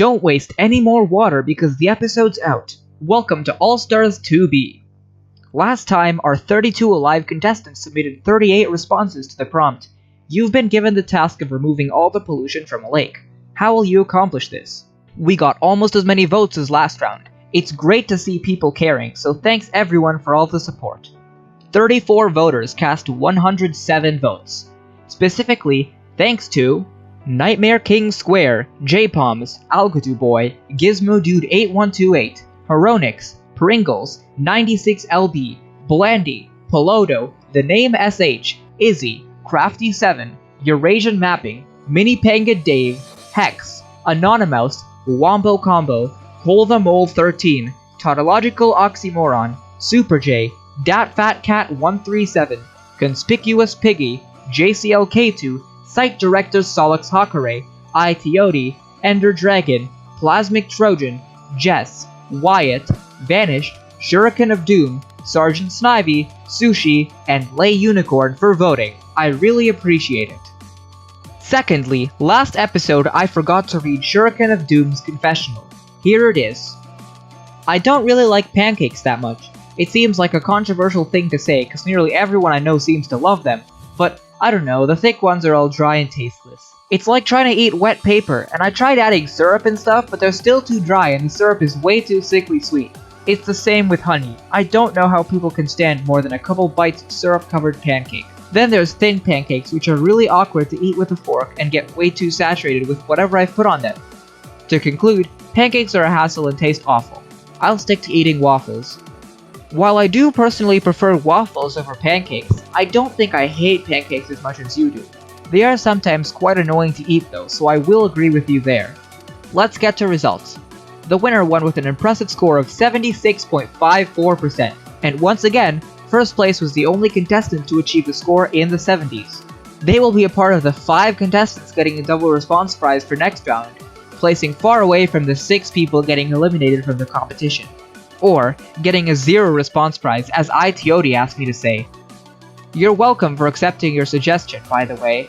Don't waste any more water because the episode's out. Welcome to All Stars 2B. Last time, our 32 alive contestants submitted 38 responses to the prompt. You've been given the task of removing all the pollution from a lake. How will you accomplish this? We got almost as many votes as last round. It's great to see people caring, so thanks everyone for all the support. 34 voters cast 107 votes. Specifically, thanks to Nightmare King Square, J-Poms, Algodu Boy, Gizmo Dude 8128, Heronix, Pringles, 96LB, Blandy, Pelodo, The Name SH, Izzy, Crafty7, Eurasian Mapping, Mini Panga Dave, Hex, Anonymous, Wombo Combo, Hole the Mole 13, Tautological Oxymoron, Super J, DatFatCat137, Conspicuous Piggy, JCLK2, Site Director Solix Hakare, iTeody, Ender Dragon, Plasmic Trojan, Jess, Wyatt, Vanished, Shuriken of Doom, Sergeant Snivy, Sushi, and Lay Unicorn for voting. I really appreciate it. Secondly, last episode I forgot to read Shuriken of Doom's Confessional. Here it is. I don't really like pancakes that much. It seems like a controversial thing to say because nearly everyone I know seems to love them, but I don't know, the thick ones are all dry and tasteless. It's like trying to eat wet paper, and I tried adding syrup and stuff, but they're still too dry and the syrup is way too sickly sweet. It's the same with honey. I don't know how people can stand more than a couple bites of syrup-covered pancake. Then there's thin pancakes, which are really awkward to eat with a fork and get way too saturated with whatever I put on them. To conclude, pancakes are a hassle and taste awful. I'll stick to eating waffles. While I do personally prefer waffles over pancakes, I don't think I hate pancakes as much as you do. They are sometimes quite annoying to eat though, so I will agree with you there. Let's get to results. The winner won with an impressive score of 76.54%, and once again, first place was the only contestant to achieve a score in the 70s. They will be a part of the 5 contestants getting a double response prize for next round, placing far away from the 6 people getting eliminated from the competition. Or getting a 0 response prize, as iTeody asked me to say. You're welcome for accepting your suggestion, by the way.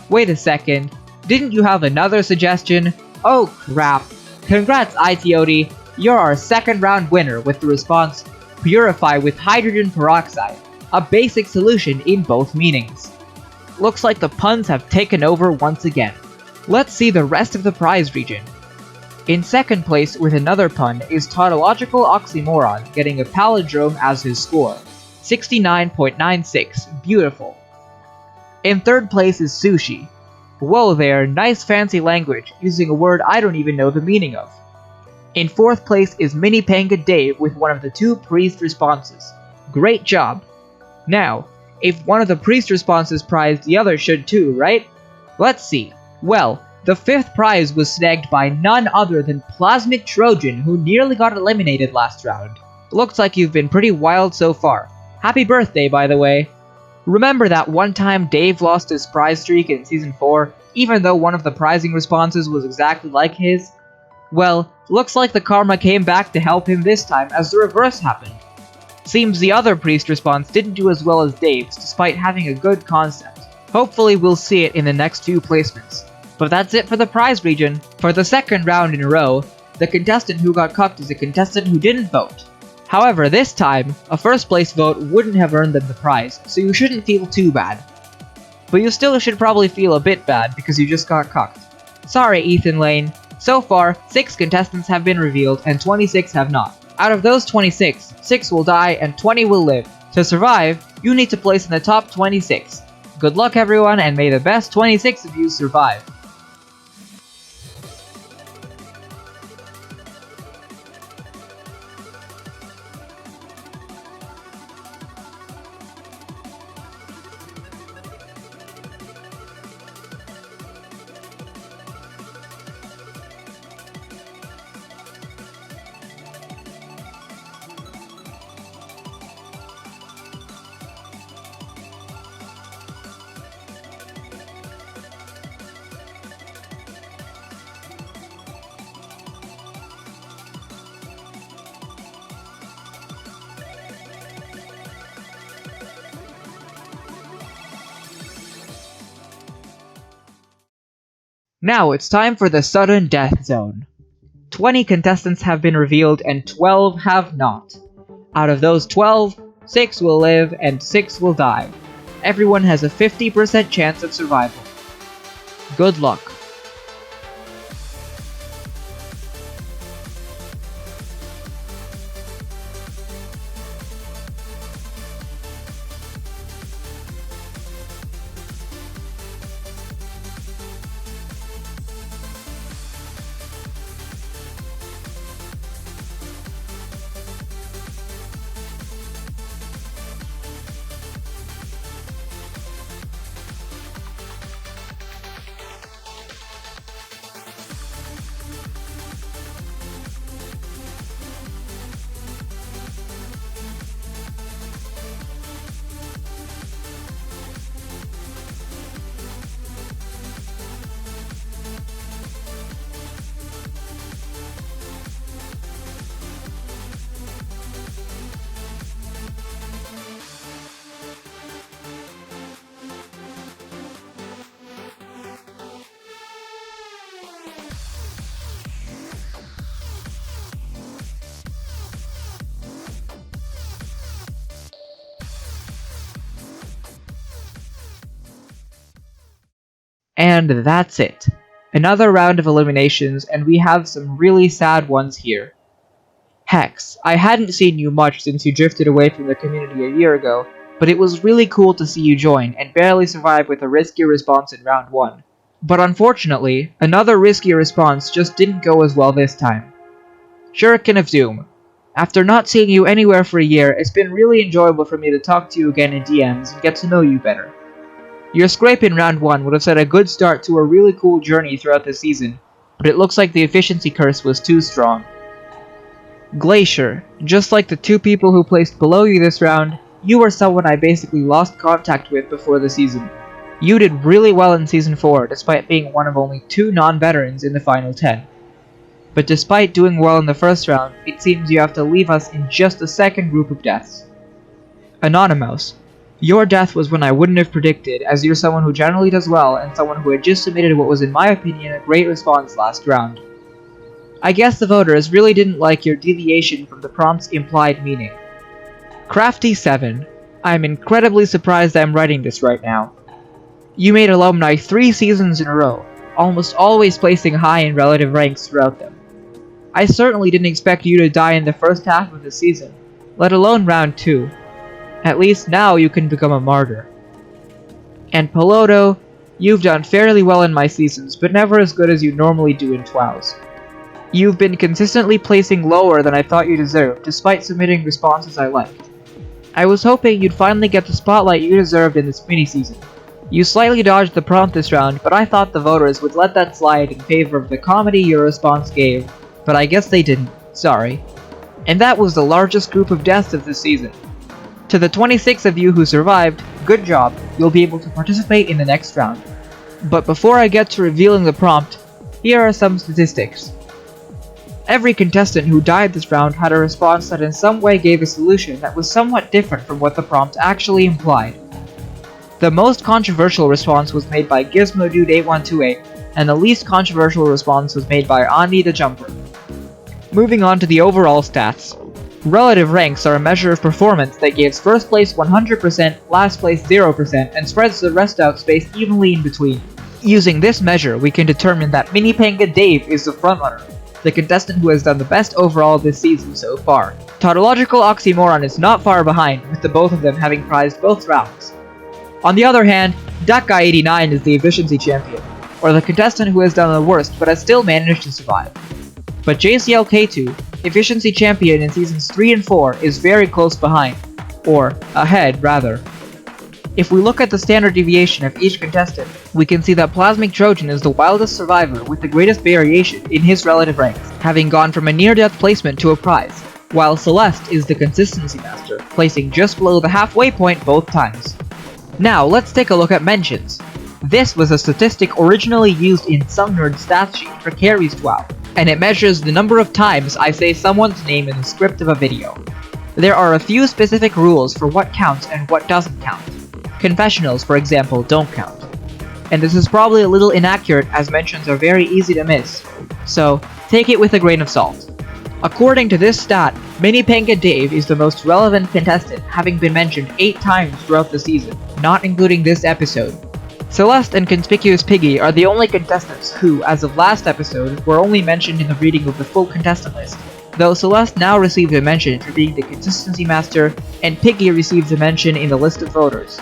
Wait a second, didn't you have another suggestion? Oh crap. Congrats iTeody, you're our second round winner with the response, Purify with hydrogen peroxide, a basic solution in both meanings. Looks like the puns have taken over once again. Let's see the rest of the prize region. In second place with another pun is Tautological Oxymoron, getting a palindrome as his score. 69.96, beautiful. In third place is Sushi. Whoa there, nice fancy language, using a word I don't even know the meaning of. In fourth place is Mini Panga Dave with one of the 2 priest responses. Great job. Now, if one of the priest responses prized, the other should too, right? Let's see. Well, the 5th prize was snagged by none other than Plasmic Trojan, who nearly got eliminated last round. Looks like you've been pretty wild so far. Happy birthday, by the way. Remember that one time Dave lost his prize streak in Season 4, even though one of the prizing responses was exactly like his? Well, looks like the karma came back to help him this time as the reverse happened. Seems the other priest response didn't do as well as Dave's, despite having a good concept. Hopefully we'll see it in the next few placements. But that's it for the prize region. For the second round in a row, the contestant who got cucked is a contestant who didn't vote. However, this time, a first place vote wouldn't have earned them the prize, so you shouldn't feel too bad. But you still should probably feel a bit bad because you just got cucked. Sorry, Ethan Lane. So far, 6 contestants have been revealed and 26 have not. Out of those 26, 6 will die and 20 will live. To survive, you need to place in the top 26. Good luck everyone, and may the best 26 of you survive. Now it's time for the sudden death zone. 20 contestants have been revealed and 12 have not. Out of those 12, 6 will live and 6 will die. Everyone has a 50% chance of survival. Good luck. And that's it. Another round of eliminations, and we have some really sad ones here. Hex, I hadn't seen you much since you drifted away from the community a year ago, but it was really cool to see you join and barely survive with a risky response in round 1. But unfortunately, another risky response just didn't go as well this time. Shuriken of Doom, after not seeing you anywhere for a year, it's been really enjoyable for me to talk to you again in DMs and get to know you better. Your scrape in round 1 would have set a good start to a really cool journey throughout the season, but it looks like the efficiency curse was too strong. Glacier, just like the 2 people who placed below you this round, you were someone I basically lost contact with before the season. You did really well in Season 4 despite being one of only 2 non-veterans in the final 10. But despite doing well in the first round, it seems you have to leave us in just the second group of deaths. Anonymous, your death was one I wouldn't have predicted, as you're someone who generally does well and someone who had just submitted what was in my opinion a great response last round. I guess the voters really didn't like your deviation from the prompt's implied meaning. Crafty7, I'm incredibly surprised I'm writing this right now. You made alumni 3 seasons in a row, almost always placing high in relative ranks throughout them. I certainly didn't expect you to die in the first half of the season, let alone round 2. At least now you can become a martyr. And Piloto, you've done fairly well in my seasons, but never as good as you normally do in TWOWs. You've been consistently placing lower than I thought you deserved, despite submitting responses I liked. I was hoping you'd finally get the spotlight you deserved in this mini-season. You slightly dodged the prompt this round, but I thought the voters would let that slide in favor of the comedy your response gave, but I guess they didn't, sorry. And that was the largest group of deaths of this season. To the 26 of you who survived, good job, you'll be able to participate in the next round. But before I get to revealing the prompt, here are some statistics. Every contestant who died this round had a response that in some way gave a solution that was somewhat different from what the prompt actually implied. The most controversial response was made by GizmoDude8128, and the least controversial response was made by Andi the Jumper. Moving on to the overall stats. Relative ranks are a measure of performance that gives first place 100%, last place 0%, and spreads the rest out spaced evenly in between. Using this measure, we can determine that Mini Penga Dave is the frontrunner, the contestant who has done the best overall this season so far. Tautological Oxymoron is not far behind, with the both of them having prized both rounds. On the other hand, Duckguy89 is the efficiency champion, or the contestant who has done the worst but has still managed to survive. But JCLK2, efficiency champion in seasons 3 and 4, is very close behind, or ahead rather. If we look at the standard deviation of each contestant, we can see that Plasmic Trojan is the wildest survivor with the greatest variation in his relative ranks, having gone from a near-death placement to a prize, while Celeste is the consistency master, placing just below the halfway point both times. Now let's take a look at mentions. This was a statistic originally used in some nerd stats sheet for carries TWOW, and it measures the number of times I say someone's name in the script of a video. There are a few specific rules for what counts and what doesn't count. Confessionals, for example, don't count. And this is probably a little inaccurate as mentions are very easy to miss. So, take it with a grain of salt. According to this stat, Mini Penguin Dave is the most relevant contestant, having been mentioned 8 times throughout the season, not including this episode. Celeste and Conspicuous Piggy are the only contestants who, as of last episode, were only mentioned in the reading of the full contestant list, though Celeste now received a mention for being the consistency master, and Piggy receives a mention in the list of voters.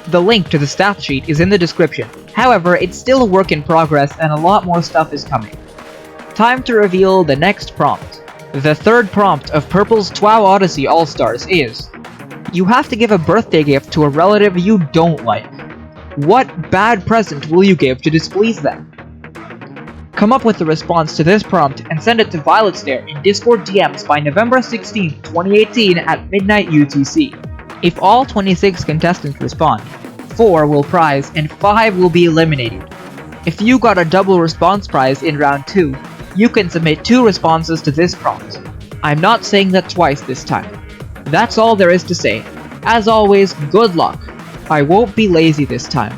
The link to the stat sheet is in the description, however, it's still a work in progress and a lot more stuff is coming. Time to reveal the next prompt. The third prompt of Purple's TWOW Odyssey All-Stars is: you have to give a birthday gift to a relative you don't like. What bad present will you give to displease them? Come up with a response to this prompt and send it to Violet Stare in Discord DMs by November 16, 2018 at midnight UTC. If all 26 contestants respond, 4 will prize and 5 will be eliminated. If you got a double response prize in round 2, you can submit 2 responses to this prompt. I'm not saying that twice this time. That's all there is to say. As always, good luck. I won't be lazy this time.